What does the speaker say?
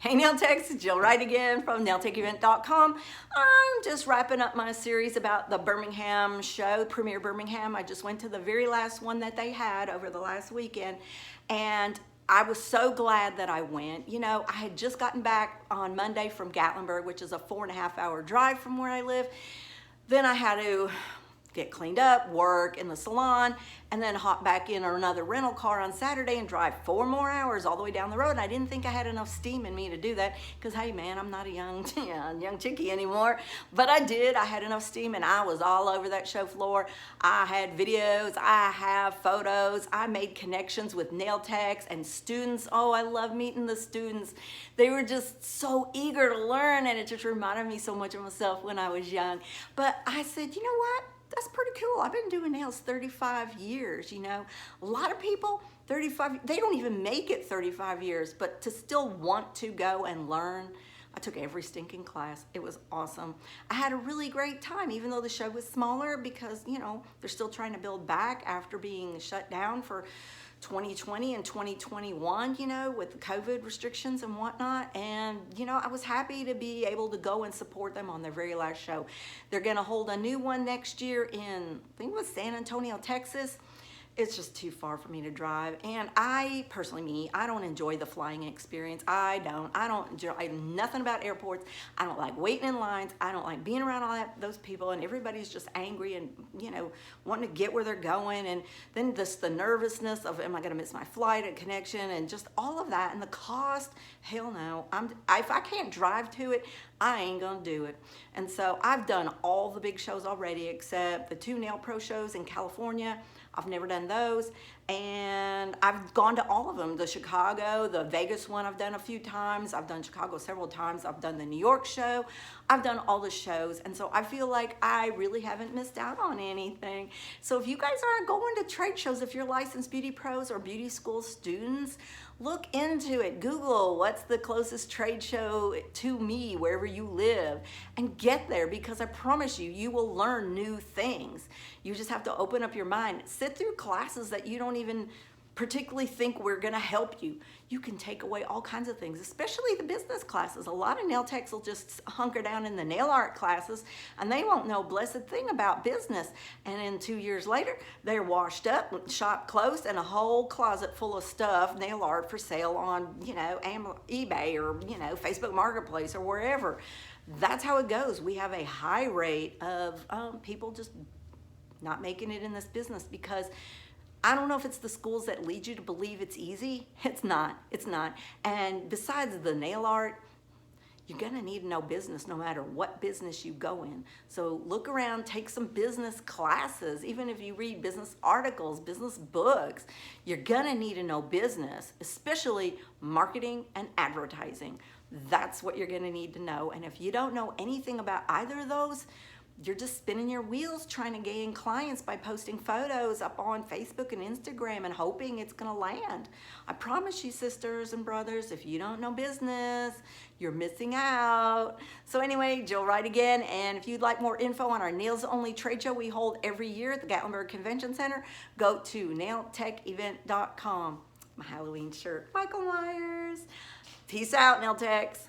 Hey Nail Techs, Jill Wright again from nailtechevent.com. I'm just wrapping up my series about the Birmingham show, Premiere Birmingham. I just went to the very last one that they had over the last weekend, and I was so glad that I went. You know, I had just gotten back on Monday from Gatlinburg, which is a 4.5-hour drive from where I live. Then I had to get cleaned up, work in the salon, and then hop back in another rental car on Saturday and drive 4 more hours all the way down the road. And I didn't think I had enough steam in me to do that because, hey man, I'm not a young chickie anymore. But I did. I had enough steam and I was all over that show floor. I had videos, I have photos, I made connections with nail techs and students. Oh, I love meeting the students. They were just so eager to learn, and it just reminded me so much of myself when I was young. But I said, you know what? That's pretty cool. I've been doing nails 35 years, you know. A lot of people, 35, they don't even make it 35 years, but to still want to go and learn. I took every stinking class. It was awesome. I had a really great time, even though the show was smaller because, you know, they're still trying to build back after being shut down for 2020 and 2021, you know, with the COVID restrictions and whatnot. And, you know, I was happy to be able to go and support them on their very last show. They're going to hold a new one next year in, I think it was San Antonio, Texas. It's just too far for me to drive. And I, personally, I don't enjoy the flying experience. I don't enjoy nothing about airports. I don't like waiting in lines. I don't like being around those people, and everybody's just angry and, you know, wanting to get where they're going. And then just the nervousness of, am I going to miss my flight and connection, and just all of that. And the cost, hell no. If I can't drive to it, I ain't gonna do it. And so I've done all the big shows already except the 2 Nail Pro shows in California. I've never done those, and I've gone to all of them. The Chicago, the Vegas one I've done a few times. I've done Chicago several times. I've done the New York show. I've done all the shows, and so I feel like I really haven't missed out on anything. So if you guys aren't going to trade shows, if you're licensed beauty pros or beauty school students, look into it. Google what's the closest trade show to me wherever you live and get there, because I promise you, you will learn new things. You just have to open up your mind. Sit through classes that you don't even particularly think we're gonna help you. You can take away all kinds of things, especially the business classes. A lot of nail techs will just hunker down in the nail art classes and they won't know a blessed thing about business. And then 2 years later, they're washed up, shop closed, and a whole closet full of stuff, nail art for sale on, you know, eBay or, you know, Facebook Marketplace or wherever. That's how it goes. We have a high rate of people just not making it in this business because I don't know if it's the schools that lead you to believe it's easy. It's not. It's not. And besides the nail art, you're going to need to know business no matter what business you go in. So look around, take some business classes. Even if you read business articles, business books, you're going to need to know business, especially marketing and advertising. That's what you're going to need to know. And if you don't know anything about either of those, you're just spinning your wheels trying to gain clients by posting photos up on Facebook and Instagram and hoping it's gonna land. I promise you, sisters and brothers, if you don't know business, you're missing out. So anyway, Jill Wright again, and if you'd like more info on our Nails Only trade show we hold every year at the Gatlinburg Convention Center, go to nailtechevent.com. My Halloween shirt, Michael Myers. Peace out, nail techs.